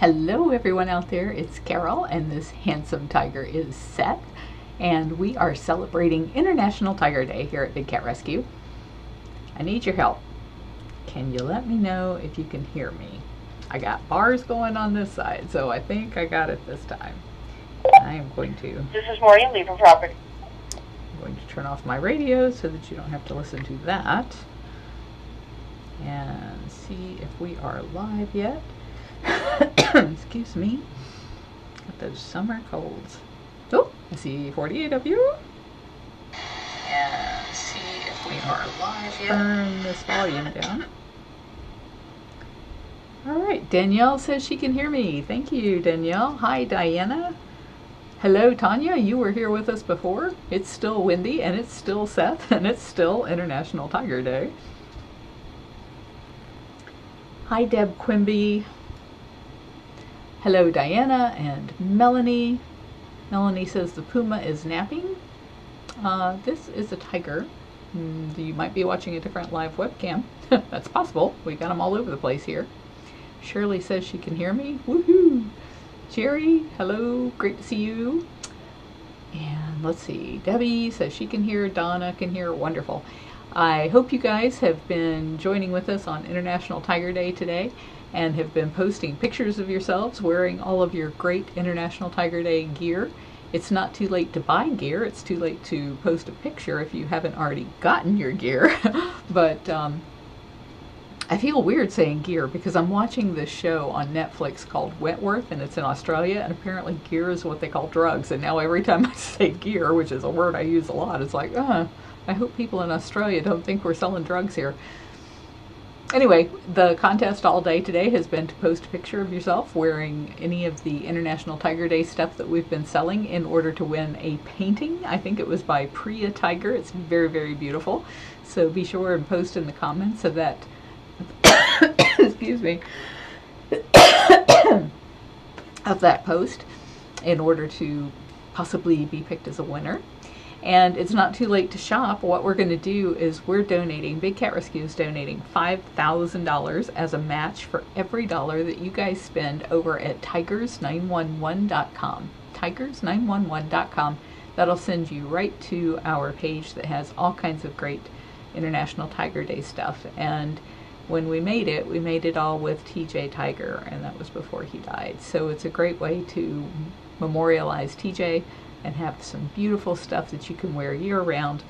Hello everyone out there, it's Carol and this handsome tiger is Seth, and we are celebrating International Tiger Day here at Big Cat Rescue. I need your help. Can you let me know if you can hear me? I got bars going on this side, so I think I got it this time. I am going to... This is Maureen, Lever Property. I'm going to turn off my radio so that you don't have to listen to that. And see if we are live yet. Excuse me. Got those summer colds. Oh, I see 48 of you. And see if we are live yet. Turn this volume down. Alright, Danielle says she can hear me. Thank you, Danielle. Hi, Diana. Hello, Tanya. You were here with us before. It's still windy, and it's still Seth, and it's still International Tiger Day. Hi, Deb Quimby. Hello, Diana and Melanie. Melanie says the puma is napping. This is a tiger. You might be watching a different live webcam. That's possible. We got them all over the place here. Shirley says she can hear me. Woohoo! Jerry, hello. Great to see you. And let's see. Debbie says she can hear. Donna can hear. Wonderful. I hope you guys have been joining with us on International Tiger Day today and have been posting pictures of yourselves wearing all of your great International Tiger Day gear. It's not too late to buy gear. It's too late to post a picture if you haven't already gotten your gear. But I feel weird saying gear because I'm watching this show on Netflix called Wentworth, and it's in Australia, and apparently gear is what they call drugs. And now every time I say gear, which is a word I use a lot, it's like, I hope people in Australia don't think we're selling drugs here. Anyway, the contest all day today has been to post a picture of yourself wearing any of the International Tiger Day stuff that we've been selling in order to win a painting. I think it was by Priya Tiger. It's very, very beautiful. So be sure and post in the comments of that, excuse me, of that post in order to possibly be picked as a winner. And it's not too late to shop. What we're going to do is we're donating, Big Cat Rescue is donating $5,000 as a match for every dollar that you guys spend over at tigers911.com. Tigers911.com. That'll send you right to our page that has all kinds of great International Tiger Day stuff. And when we made it all with TJ Tiger, and that was before he died. So it's a great way to memorialize TJ and have some beautiful stuff that you can wear year-round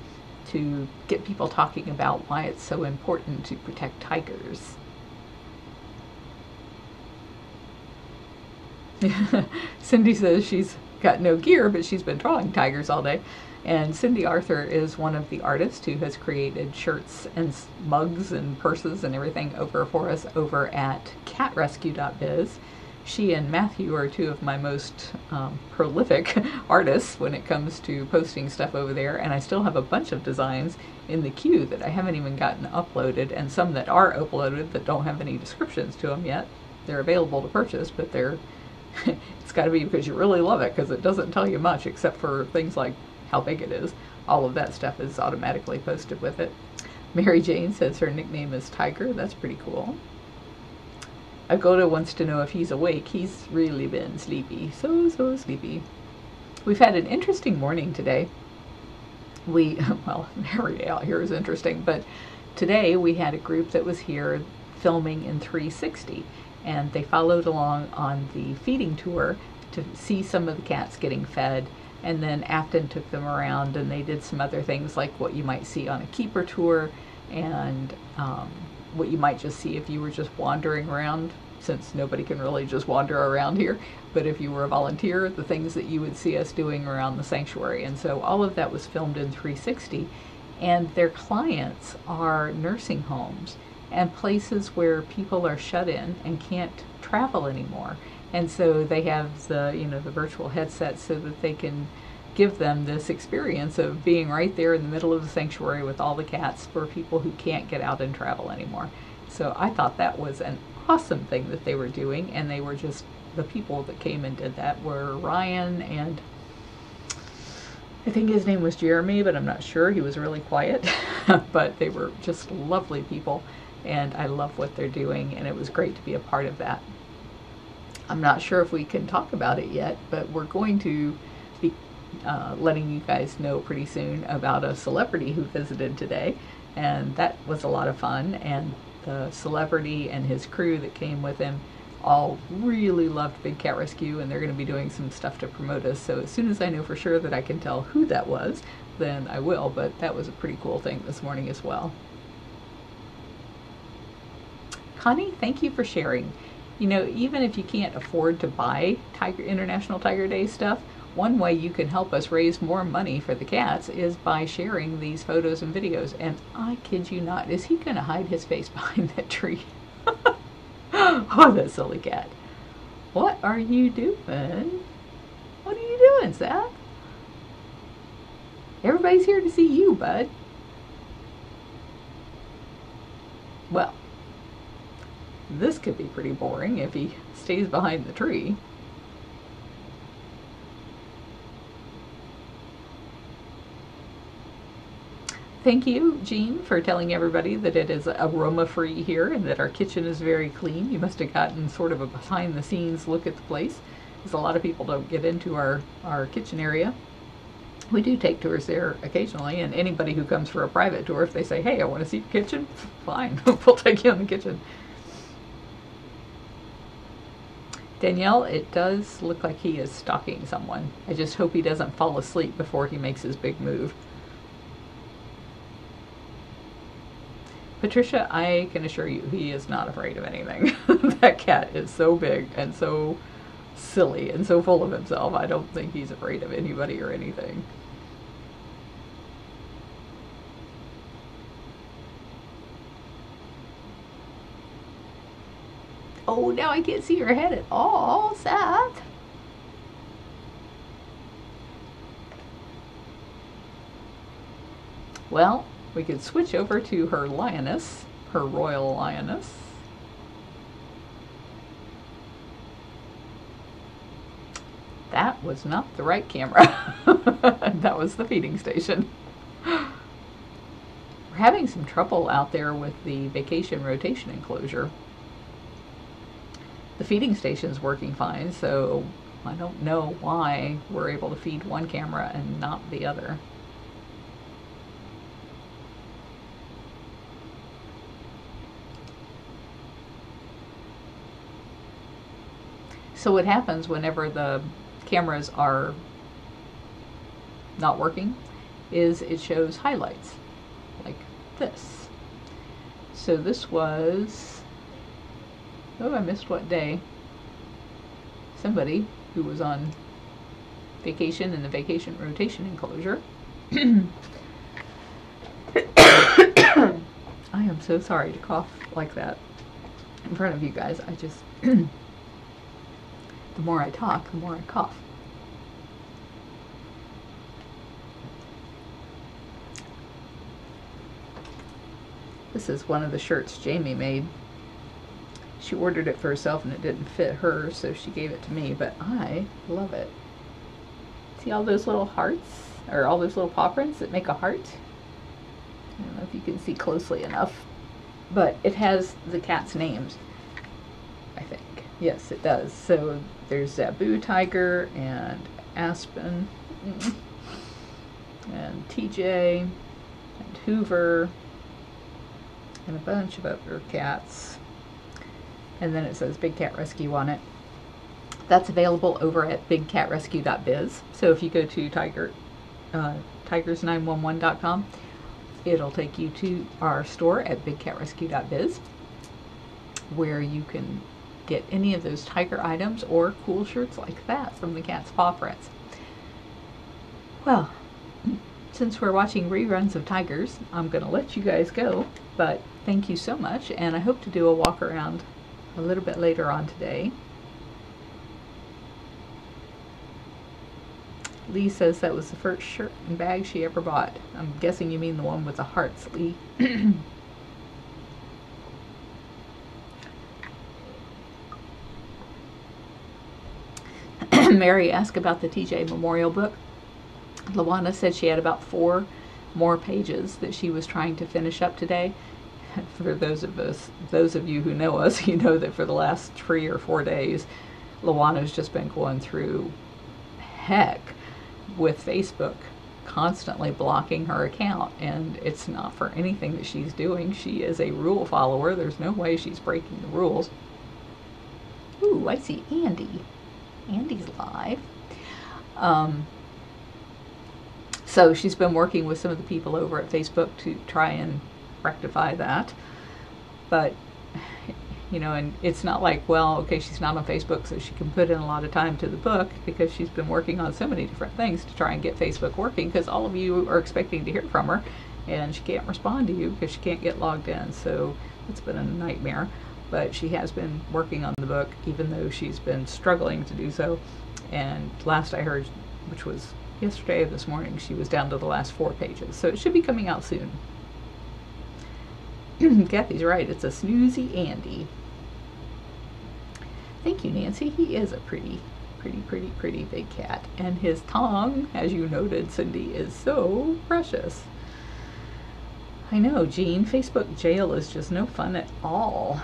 to get people talking about why it's so important to protect tigers. Cindy says she's got no gear, but she's been drawing tigers all day. And Cindy Arthur is one of the artists who has created shirts and mugs and purses and everything over for us over at catrescue.biz. She and Matthew are two of my most prolific artists when it comes to posting stuff over there, and I still have a bunch of designs in the queue that I haven't even gotten uploaded, and some that are uploaded that don't have any descriptions to them yet. They're available to purchase, but they're it's got to be because you really love it, because it doesn't tell you much except for things like how big it is. All of that stuff is automatically posted with it. Mary Jane says her nickname is Tiger. That's pretty cool. Agoda wants to know if he's awake. He's really been sleepy. So sleepy. We've had an interesting morning today. Well, every day out here is interesting, but today we had a group that was here filming in 360, and they followed along on the feeding tour to see some of the cats getting fed, and then Afton took them around and they did some other things like what you might see on a keeper tour, and what you might just see if you were just wandering around, since nobody can really just wander around here, but if you were a volunteer, the things that you would see us doing around the sanctuary. And so all of that was filmed in 360, and their clients are nursing homes and places where people are shut in and can't travel anymore. And so they have the, the virtual headset so that they can give them this experience of being right there in the middle of the sanctuary with all the cats for people who can't get out and travel anymore. So I thought that was an awesome thing that they were doing, and they were just, the people that came and did that were Ryan and I think his name was Jeremy, but I'm not sure. He was really quiet. But they were just lovely people, and I love what they're doing, and it was great to be a part of that. I'm not sure if we can talk about it yet, but we're going to be letting you guys know pretty soon about a celebrity who visited today, and that was a lot of fun. And the celebrity and his crew that came with him all really loved Big Cat Rescue, and they're going to be doing some stuff to promote us. So as soon as I know for sure that I can tell who that was, then I will. But that was a pretty cool thing this morning as well. Connie, thank you for sharing. You know, even if you can't afford to buy International Tiger Day stuff, one way you can help us raise more money for the cats is by sharing these photos and videos. And I kid you not, is he going to hide his face behind that tree? Oh, that silly cat. What are you doing? What are you doing, Seth? Everybody's here to see you, bud. Well, this could be pretty boring if he stays behind the tree. Thank you, Jean, for telling everybody that it is aroma-free here and that our kitchen is very clean. You must have gotten sort of a behind-the-scenes look at the place, because a lot of people don't get into our kitchen area. We do take tours there occasionally, and anybody who comes for a private tour, if they say, hey, I want to see your kitchen, fine, we'll take you in the kitchen. Danielle, it does look like he is stalking someone. I just hope he doesn't fall asleep before he makes his big move. Patricia, I can assure you he is not afraid of anything. That cat is so big and so silly and so full of himself. I don't think he's afraid of anybody or anything. Oh, now I can't see your head at all, Seth. Well, we could switch over to her lioness, her royal lioness. That was not the right camera. That was the feeding station. We're having some trouble out there with the vacation rotation enclosure. The feeding station's working fine, so I don't know why we're able to feed one camera and not the other. So what happens whenever the cameras are not working is it shows highlights like this. So this was, oh, I missed what day. Somebody who was on vacation in the vacation rotation enclosure. I am so sorry to cough like that in front of you guys. I just the more I talk, the more I cough. This is one of the shirts Jamie made. She ordered it for herself and it didn't fit her, so she gave it to me, but I love it. See all those little hearts, or all those little paw prints that make a heart? I don't know if you can see closely enough, but it has the cat's names, I think. Yes, it does. So there's Zabu Tiger and Aspen and TJ and Hoover and a bunch of other cats. And then it says Big Cat Rescue on it. That's available over at bigcatrescue.biz. So if you go to tigers911.com, it'll take you to our store at bigcatrescue.biz, where you can get any of those tiger items or cool shirts like that from the cat's paw prints. Well, since we're watching reruns of Tigers, I'm going to let you guys go, but thank you so much, and I hope to do a walk around a little bit later on today. Lee says that was the first shirt and bag she ever bought. I'm guessing you mean the one with the hearts, Lee. Mary asked about the TJ Memorial book. Lawana said she had about 4 more pages that she was trying to finish up today. For those of you who know us, you know that for the last 3 or 4 days Luana's just been going through heck with Facebook, constantly blocking her account, and it's not for anything that she's doing. She is a rule follower. There's no way she's breaking the rules. Ooh, I see Andy. Andy's live. So she's been working with some of the people over at Facebook to try and rectify that. But, you know, and it's not like, well, okay, she's not on Facebook, so she can put in a lot of time to the book, because she's been working on so many different things to try and get Facebook working, because all of you are expecting to hear from her, and she can't respond to you because she can't get logged in. So it's been a nightmare. But she has been working on the book, even though she's been struggling to do so. And last I heard, which was yesterday or this morning, she was down to the last 4 pages. So it should be coming out soon. Kathy's right, it's a snoozy Andy. Thank you, Nancy. He is a pretty big cat. And his tongue, as you noted, Cindy, is so precious. I know, Jean, Facebook jail is just no fun at all.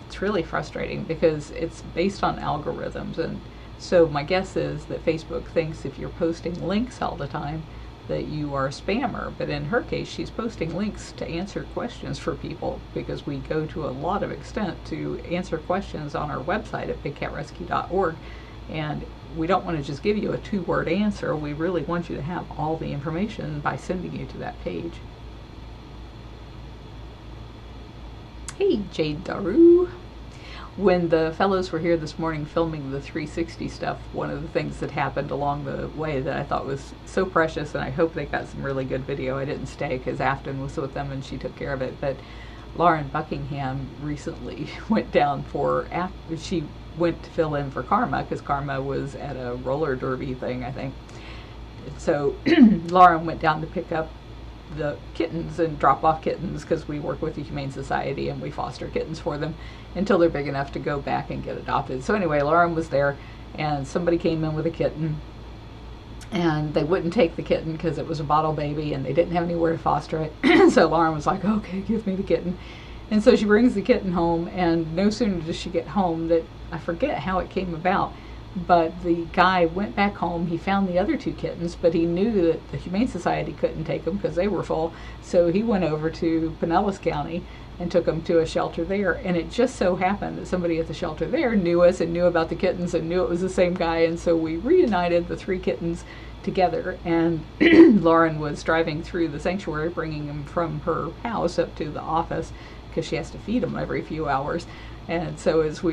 It's really frustrating because it's based on algorithms, and so my guess is that Facebook thinks if you're posting links all the time that you are a spammer. But in her case, she's posting links to answer questions for people, because we go to a lot of extent to answer questions on our website at bigcatrescue.org, and we don't want to just give you a 2-word answer. We really want you to have all the information by sending you to that page. Hey, Jade Daru. When the fellows were here this morning filming the 360 stuff, one of the things that happened along the way that I thought was so precious, and I hope they got some really good video. I didn't stay because Afton was with them and she took care of it, but Lauren Buckingham recently went down for, she went to fill in for Karma, because Karma was at a roller derby thing, I think. So Lauren went down to pick up the kittens and drop off kittens, because we work with the Humane Society and we foster kittens for them until they're big enough to go back and get adopted. So anyway, Lauren was there, and somebody came in with a kitten, and they wouldn't take the kitten because it was a bottle baby and they didn't have anywhere to foster it. So Lauren was like, okay, give me the kitten. And so she brings the kitten home, and no sooner does she get home that, I forget how it came about, but the guy went back home. He found the other 2 kittens, but he knew that the Humane Society couldn't take them because they were full. So he went over to Pinellas County and took them to a shelter there. And it just so happened that somebody at the shelter there knew us and knew about the kittens and knew it was the same guy. And so we reunited the 3 kittens together. And Lauren was driving through the sanctuary, bringing them from her house up to the office, because she has to feed them every few hours. And so as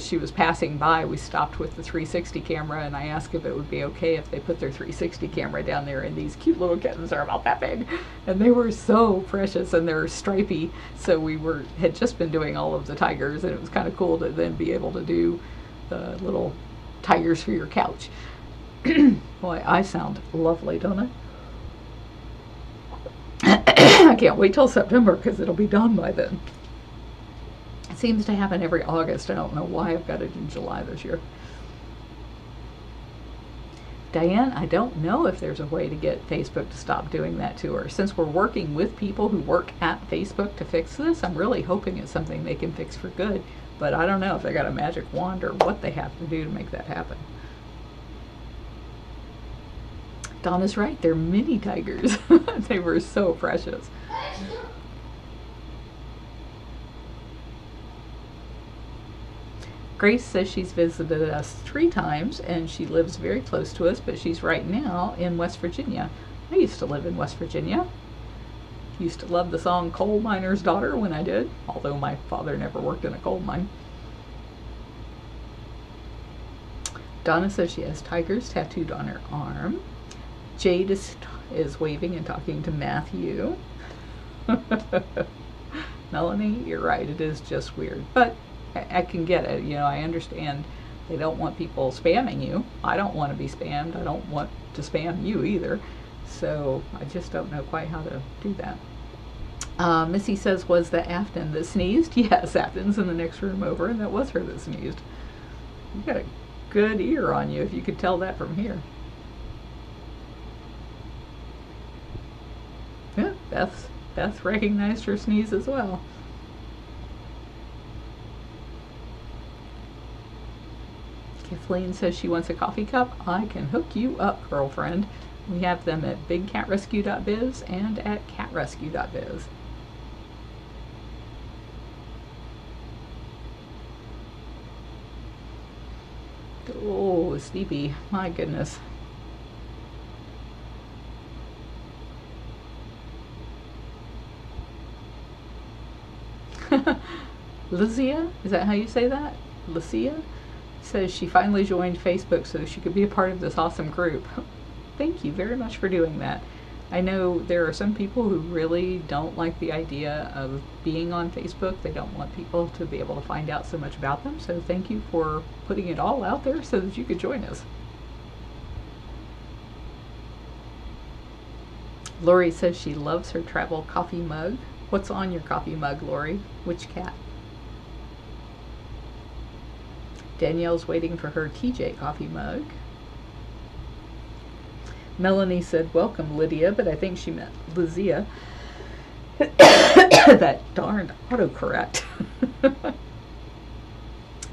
she was passing by, we stopped with the 360 camera, and I asked if it would be okay if they put their 360 camera down there, and these cute little kittens are about that big, and they were so precious, and they're stripy. So we had just been doing all of the tigers, and it was kind of cool to then be able to do the little tigers for your couch. Boy, I sound lovely, don't I? I can't wait till September, because it'll be done by then. It seems to happen every August. I don't know why I've got it in July this year. Diane, I don't know if there's a way to get Facebook to stop doing that to her. Since we're working with people who work at Facebook to fix this, I'm really hoping it's something they can fix for good. But I don't know if they got a magic wand or what they have to do to make that happen. Donna's right, they're mini tigers. They were so precious. Grace says she's visited us 3 times, and she lives very close to us, but she's right now in West Virginia. I used to live in West Virginia. Used to love the song Coal Miner's Daughter when I did, although my father never worked in a coal mine. Donna says she has tigers tattooed on her arm. Jade is waving and talking to Matthew. Melanie, you're right, it is just weird, but I can get it. You know, I understand they don't want people spamming you. I don't want to be spammed. I don't want to spam you either. So I just don't know quite how to do that. Missy says, was that Afton that sneezed? Yes, Afton's in the next room over, and that was her that sneezed. You got a good ear on you if you could tell that from here. Yeah, Beth recognized her sneeze as well. Kathleen says she wants a coffee cup. I can hook you up, girlfriend. We have them at bigcatrescue.biz and at catrescue.biz. Oh, sleepy. My goodness. Lucia, is that how you say that? Lucia says she finally joined Facebook so she could be a part of this awesome group. Thank you very much for doing that. I know there are some people who really don't like the idea of being on Facebook. They don't want people to be able to find out so much about them. So thank you for putting it all out there so that you could join us. Lori says she loves her travel coffee mug. What's on your coffee mug, Lori? Which cat? Danielle's waiting for her TJ coffee mug. Melanie said, welcome, Lydia, but I think she meant Lizia. That darned autocorrect.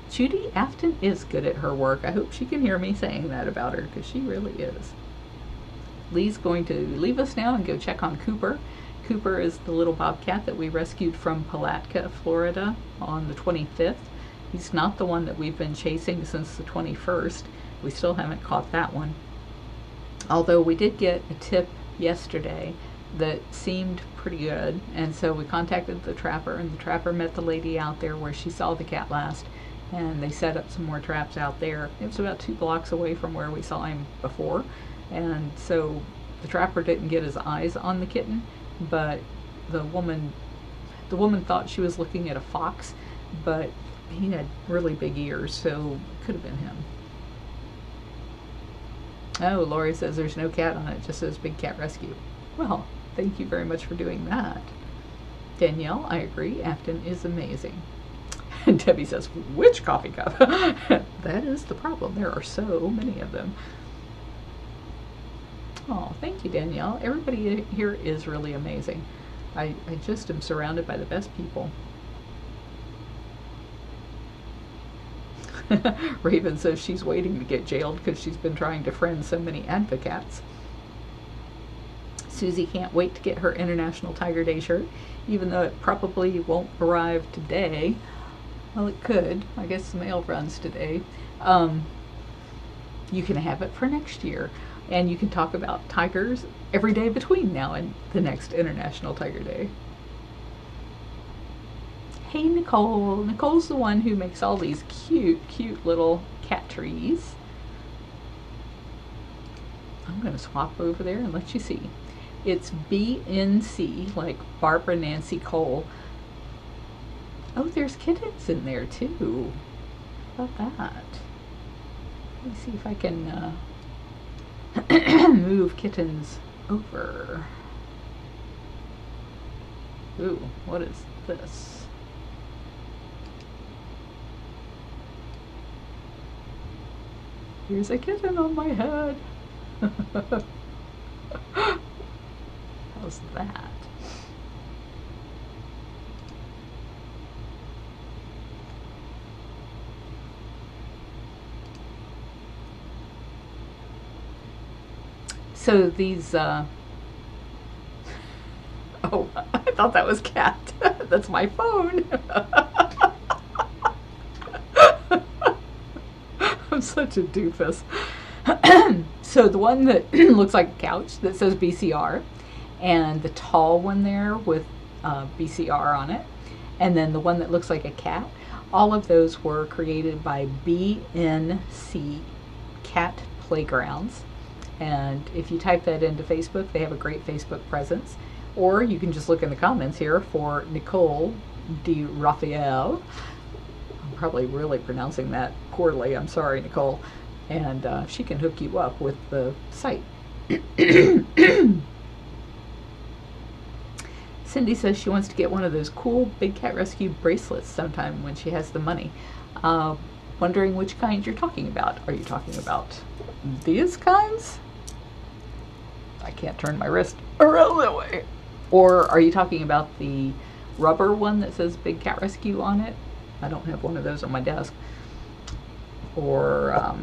Judy Afton is good at her work. I hope she can hear me saying that about her, because she really is. Lee's going to leave us now and go check on Cooper. Cooper is the little bobcat that we rescued from Palatka, Florida on the 25th. He's not the one that we've been chasing since the 21st. We still haven't caught that one. Although we did get a tip yesterday that seemed pretty good, and so we contacted the trapper, and the trapper met the lady out there where she saw the cat last, and they set up some more traps out there. It was about 2 blocks away from where we saw him before, and so the trapper didn't get his eyes on the kitten, but the woman thought she was looking at a fox, but he had really big ears, so it could have been him. Oh, Lori says there's no cat on it, it just says Big Cat Rescue. Well, thank you very much for doing that. Danielle, I agree, Afton is amazing. And Debbie says, which coffee cup? That is the problem, there are so many of them. Oh, thank you, Danielle. Everybody here is really amazing. I just am surrounded by the best people. Raven says she's waiting to get jailed because she's been trying to friend so many advocates. Susie can't wait to get her International Tiger Day shirt, even though it probably won't arrive today. Well, it could. I guess the mail runs today. You can have it for next year. And you can talk about tigers every day between now and the next International Tiger Day. Hey, Nicole. Nicole's the one who makes all these cute, cute little cat trees. I'm going to swap over there and let you see. It's BNC, like Barbara Nancy Cole. Oh, there's kittens in there too. How about that? Let me see if I can move kittens over. Ooh, what is this? Here's a kitten on my head. How's that? So these, oh, I thought that was cat. That's my phone. I'm such a doofus. So the one that looks like a couch that says BCR, and the tall one there with BCR on it, and then the one that looks like a cat, all of those were created by BNC Cat Playgrounds. And if you type that into Facebook, they have a great Facebook presence. Or you can just look in the comments here for Nicole D. Raphael. I'm probably really pronouncing that poorly. I'm sorry, Nicole. And she can hook you up with the site. Cindy says she wants to get one of those cool Big Cat Rescue bracelets sometime when she has the money. Wondering which kind you're talking about. Are you talking about these kinds? I can't turn my wrist around that way. Or are you talking about the rubber one that says Big Cat Rescue on it? I don't have one of those on my desk. or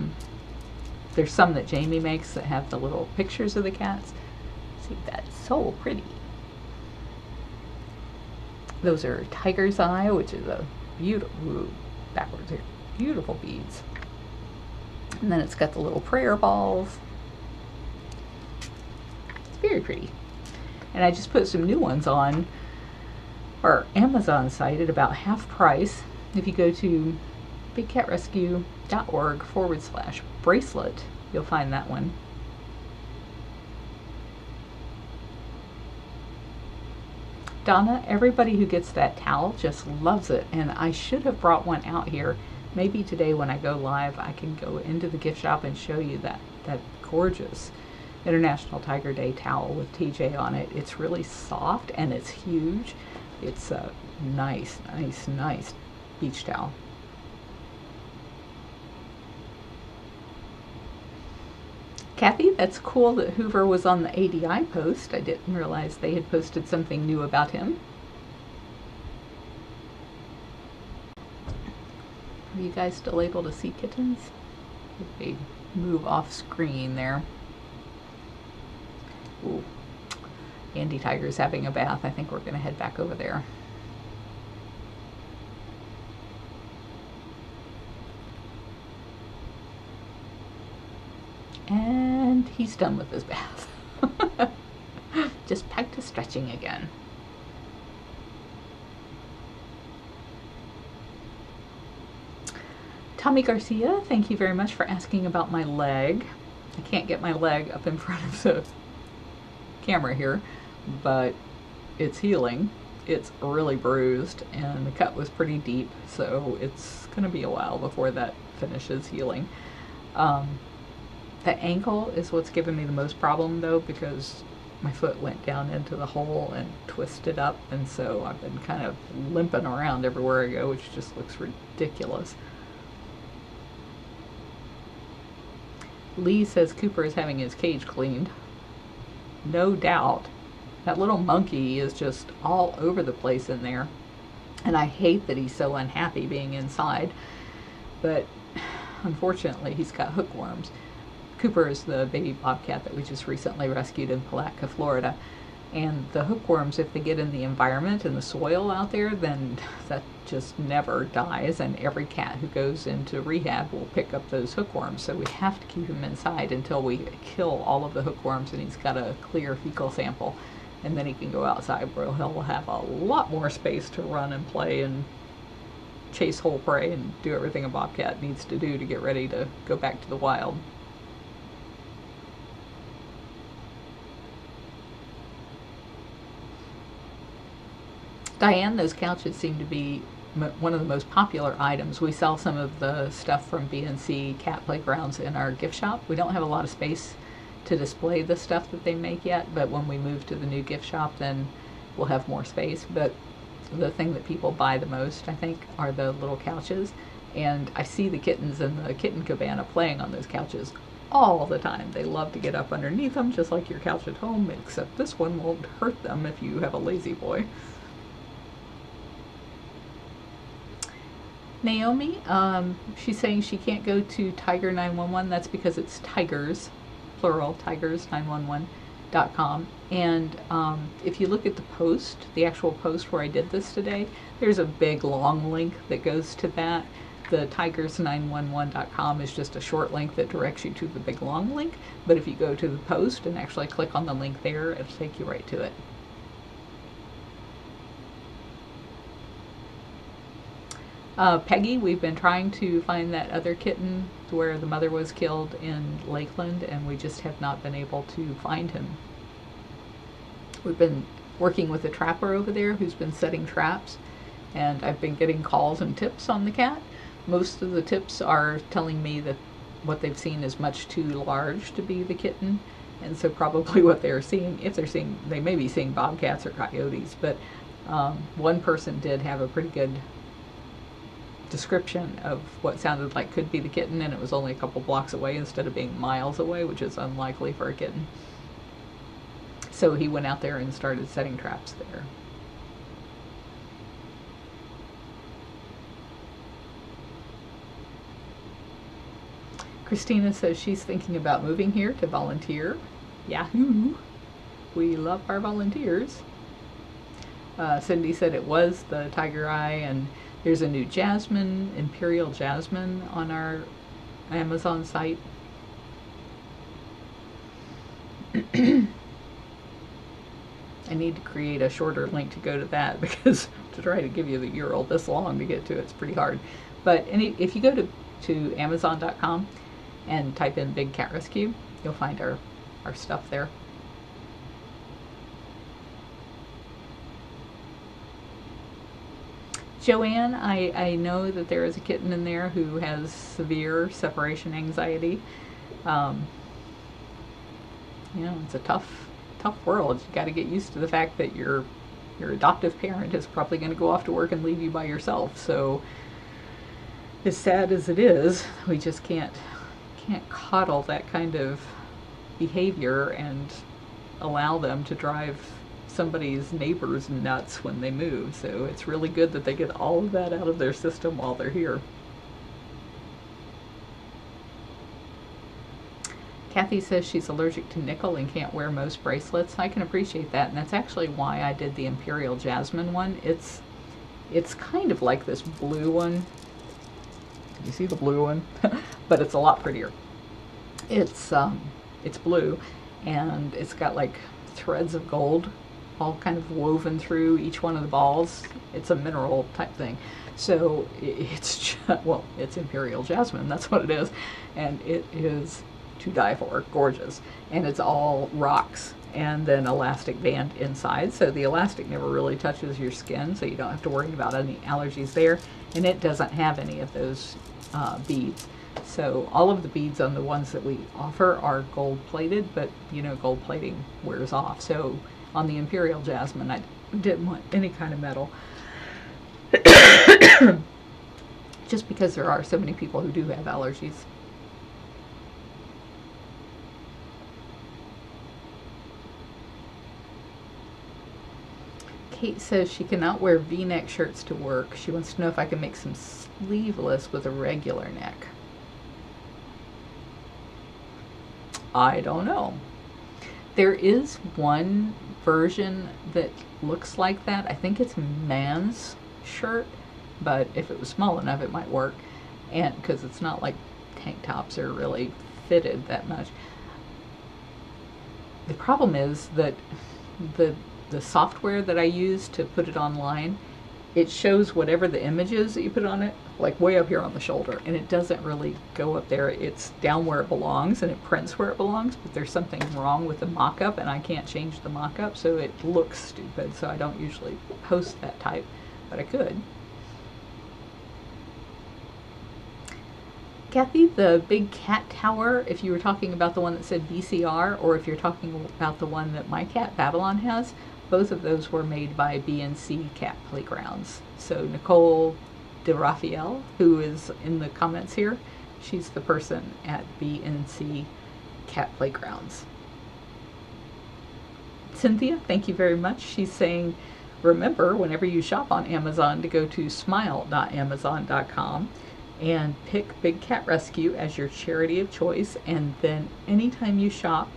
there's some that Jamie makes that have the little pictures of the cats. See, that's so pretty. Those are Tiger's Eye, which is a beautiful, backwards here, beautiful beads. And then it's got the little prayer balls. It's very pretty. And I just put some new ones on our Amazon site at about half price. If you go to bigcatrescue.org/bracelet, you'll find that one. Donna, everybody who gets that towel just loves it, and I should have brought one out here. Maybe today when I go live, I can go into the gift shop and show you that gorgeous International Tiger Day towel with TJ on it. It's really soft and it's huge. It's a nice beach towel. Kathy, that's cool that Hoover was on the ADI post. I didn't realize they had posted something new about him. Are you guys still able to see kittens? They move off screen there. Ooh. Andy Tiger's having a bath. I think we're going to head back over there. And he's done with his bath. Just back to stretching again. Tommy Garcia, thank you very much for asking about my leg. I can't get my leg up in front of the camera here, but it's healing. It's really bruised and the cut was pretty deep, so it's going to be a while before that finishes healing. The ankle is what's given me the most problem though, because my foot went down into the hole and twisted up, and so I've been kind of limping around everywhere I go, which just looks ridiculous. Lee says Cooper is having his cage cleaned. No doubt. That little monkey is just all over the place in there, and I hate that he's so unhappy being inside, but unfortunately he's got hookworms. Cooper is the baby bobcat that we just recently rescued in Palatka, Florida. And the hookworms, if they get in the environment and the soil out there, then that just never dies. And every cat who goes into rehab will pick up those hookworms. So we have to keep him inside until we kill all of the hookworms and he's got a clear fecal sample. And then he can go outside where he'll have a lot more space to run and play and chase whole prey and do everything a bobcat needs to do to get ready to go back to the wild. Diane, those couches seem to be one of the most popular items. We sell some of the stuff from B&C Cat Playgrounds in our gift shop. We don't have a lot of space to display the stuff that they make yet, but when we move to the new gift shop, then we'll have more space. But the thing that people buy the most, I think, are the little couches. And I see the kittens in the kitten cabana playing on those couches all the time. They love to get up underneath them, just like your couch at home, except this one won't hurt them if you have a lazy boy. Naomi, she's saying she can't go to Tiger 911. That's because it's Tigers, plural, tigers911.com. And if you look at the post, the actual post where I did this today, there's a big long link that goes to that. The tigers911.com is just a short link that directs you to the big long link. But if you go to the post and actually click on the link there, it'll take you right to it. Peggy, we've been trying to find that other kitten where the mother was killed in Lakeland, and we just have not been able to find him. We've been working with a trapper over there who's been setting traps, and I've been getting calls and tips on the cat. Most of the tips are telling me that what they've seen is much too large to be the kitten, and so probably what they're seeing, if they're seeing, they may be seeing bobcats or coyotes, but one person did have a pretty good description of what sounded like could be the kitten, and it was only a couple blocks away instead of being miles away, which is unlikely for a kitten. So he went out there and started setting traps there. Christina says she's thinking about moving here to volunteer. Yahoo! We love our volunteers. Cindy said it was the tiger eye, and there's a new jasmine, imperial jasmine, on our Amazon site. I need to create a shorter link to go to that, because to try to give you the URL this long to get to it's pretty hard. But if you go to Amazon.com and type in Big Cat Rescue, you'll find our stuff there. Joanne, I know that there is a kitten in there who has severe separation anxiety. It's a tough world. You got to get used to the fact that your adoptive parent is probably going to go off to work and leave you by yourself. So, as sad as it is, we just can't coddle that kind of behavior and allow them to drive somebody's neighbors nuts when they move. So it's really good that they get all of that out of their system while they're here. Kathy says she's allergic to nickel and can't wear most bracelets. I can appreciate that, and that's actually why I did the Imperial Jasmine one. It's kind of like this blue one. You see the blue one? But it's a lot prettier. It's blue, and it's got like threads of gold all kind of woven through each one of the balls. It's a mineral type thing. So it's Imperial Jasmine, that's what it is. And it is to die for, gorgeous. And it's all rocks and then elastic band inside. So the elastic never really touches your skin, so you don't have to worry about any allergies there. And it doesn't have any of those beads. So all of the beads on the ones that we offer are gold plated, but gold plating wears off. So on the Imperial Jasmine, I didn't want any kind of metal. Just because there are so many people who do have allergies. Kate says she cannot wear V-neck shirts to work. She wants to know if I can make some sleeveless with a regular neck. I don't know. There is one version that looks like that. I think it's a man's shirt, but if it was small enough it might work, and because it's not like tank tops are really fitted that much. The problem is that the software that I use to put it online, it shows whatever the image is that you put on it, like way up here on the shoulder, and it doesn't really go up there. It's down where it belongs, and it prints where it belongs, but there's something wrong with the mock-up, and I can't change the mock-up, so it looks stupid, so I don't usually post that type, but I could. Kathy, the big cat tower, if you were talking about the one that said BCR, or if you're talking about the one that my cat Babylon has, both of those were made by B&C Cat Playgrounds. So Nicole DeRaphael, who is in the comments here, she's the person at B&C Cat Playgrounds. Cynthia, thank you very much. She's saying, remember, whenever you shop on Amazon, to go to smile.amazon.com and pick Big Cat Rescue as your charity of choice, and then anytime you shop,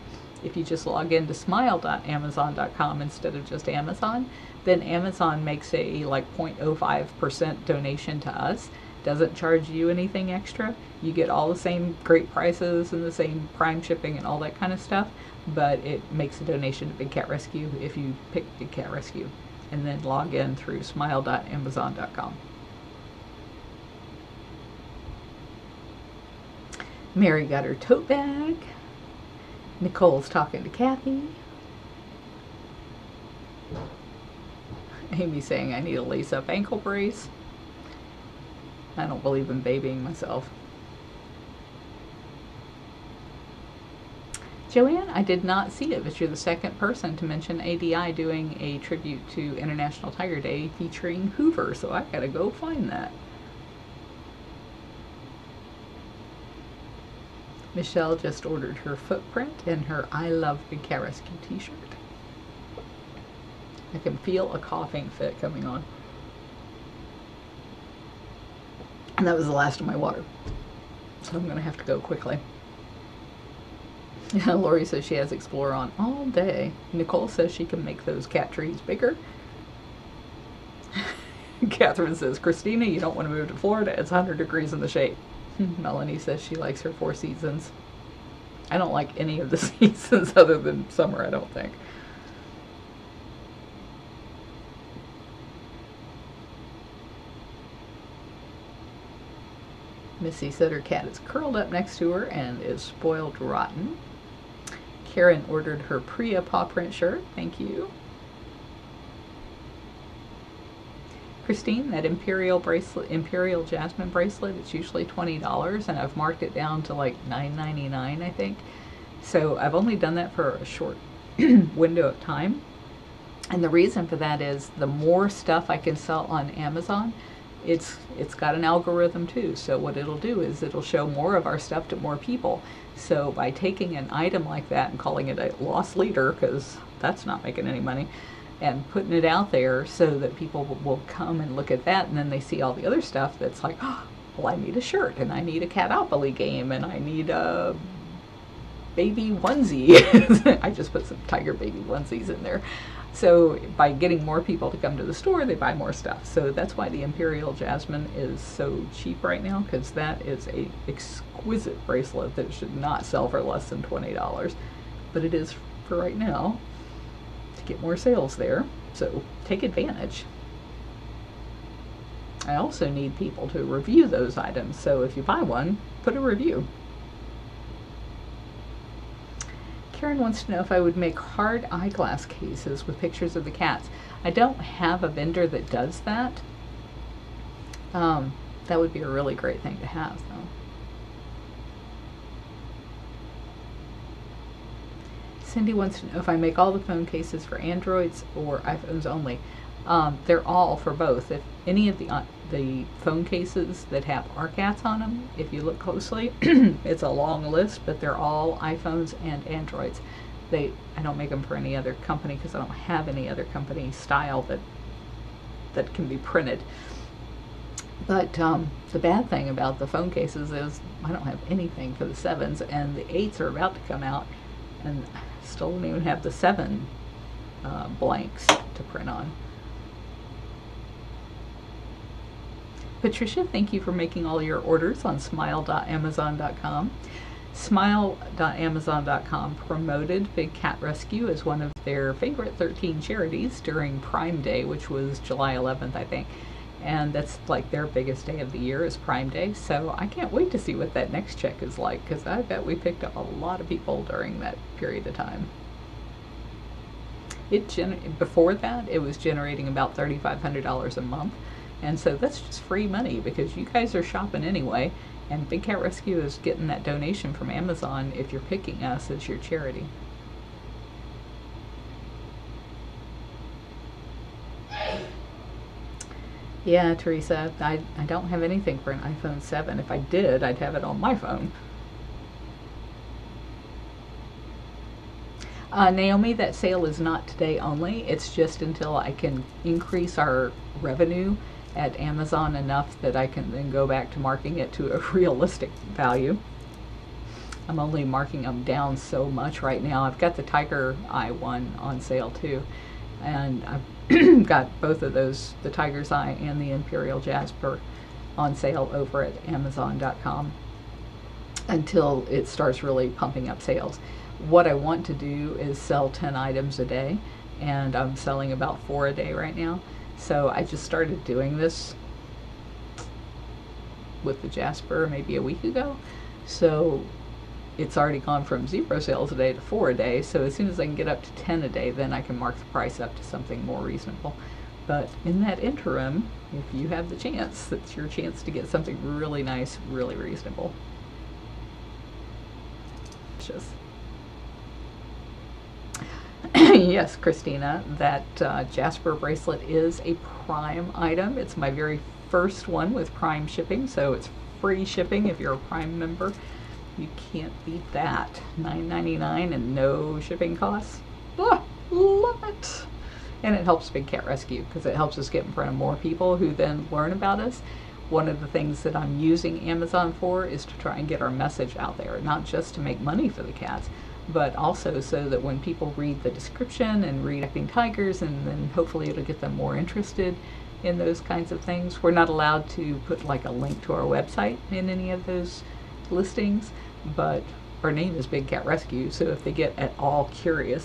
if you just log into smile.amazon.com instead of just Amazon, then Amazon makes a like 0.05% donation to us. Doesn't charge you anything extra. You get all the same great prices and the same Prime shipping and all that kind of stuff, but it makes a donation to Big Cat Rescue if you pick Big Cat Rescue, and then log in through smile.amazon.com. Mary got her tote bag. Nicole's talking to Kathy. Amy's saying I need a lace-up ankle brace. I don't believe in babying myself. Joanne, I did not see it, but you're the second person to mention ADI doing a tribute to International Tiger Day featuring Hoover, so I gotta go find that. Michelle just ordered her footprint and her I Love Big Cat Rescue t-shirt. I can feel a coughing fit coming on. And that was the last of my water. So I'm going to have to go quickly. Yeah, Lori says she has Explorer on all day. Nicole says she can make those cat trees bigger. Catherine says, Christina, you don't want to move to Florida. It's 100 degrees in the shade. Melanie says she likes her 4 seasons. I don't like any of the seasons other than summer, I don't think. Missy said her cat is curled up next to her and is spoiled rotten. Karen ordered her Priya paw print shirt. Thank you. Christine, that Imperial bracelet, Imperial Jasmine bracelet, it's usually $20, and I've marked it down to like $9.99, I think. So I've only done that for a short window of time. And the reason for that is the more stuff I can sell on Amazon, it's got an algorithm too. So what it'll do is it'll show more of our stuff to more people. So by taking an item like that and calling it a loss leader, because that's not making any money, and putting it out there so that people will come and look at that, and then they see all the other stuff that's like, oh, well, I need a shirt, and I need a Catopoly game, and I need a baby onesie. I just put some tiger baby onesies in there. So by getting more people to come to the store, they buy more stuff. So that's why the Imperial Jasmine is so cheap right now, because that is a exquisite bracelet that should not sell for less than $20. But it is for right now to get more sales there. So take advantage. I also need people to review those items. So if you buy one, put a review. Karen wants to know if I would make hard eyeglass cases with pictures of the cats. I don't have a vendor that does that. That would be a really great thing to have, though. Cindy wants to know if I make all the phone cases for Androids or iPhones only. They're all for both. If any of the phone cases that have our cats on them, if you look closely, it's a long list, but they're all iPhones and Androids. I don't make them for any other company because I don't have any other company style that can be printed. But the bad thing about the phone cases is I don't have anything for the 7s, and the 8s are about to come out, and I still don't even have the 7 blanks to print on. Patricia, thank you for making all your orders on smile.amazon.com. Smile.amazon.com promoted Big Cat Rescue as one of their favorite 13 charities during Prime Day, which was July 11th, I think. And that's like their biggest day of the year is Prime Day. So I can't wait to see what that next check is like, because I bet we picked up a lot of people during that period of time. Before that, it was generating about $3,500 a month. And so that's just free money because you guys are shopping anyway, and Big Cat Rescue is getting that donation from Amazon if you're picking us as your charity. Yeah, Teresa, I don't have anything for an iPhone 7. If I did, I'd have it on my phone. Naomi, that sale is not today only. It's just until I can increase our revenue at Amazon enough that I can then go back to marking it to a realistic value. I'm only marking them down so much right now. I've got the Tiger Eye one on sale too, and I've got both of those, the Tiger's Eye and the Imperial Jasper, on sale over at Amazon.com until it starts really pumping up sales. What I want to do is sell 10 items a day, and I'm selling about 4 a day right now. So I just started doing this with the Jasper maybe a week ago. So it's already gone from 0 sales a day to 4 a day. So as soon as I can get up to 10 a day, then I can mark the price up to something more reasonable. But in that interim, if you have the chance, it's your chance to get something really nice, really reasonable. Just yes, Christina, that Jasper bracelet is a Prime item. It's my very first one with Prime shipping, so it's free shipping if you're a Prime member. You can't beat that. $9.99 and no shipping costs. Ah, love it. And it helps Big Cat Rescue because it helps us get in front of more people who then learn about us. one of the things that I'm using Amazon for is to try and get our message out there, not just to make money for the cats, but also so that when people read the description and read Acting Tigers, and then hopefully it'll get them more interested in those kinds of things. We're not allowed to put like a link to our website in any of those listings, but our name is Big Cat Rescue, so if they get at all curious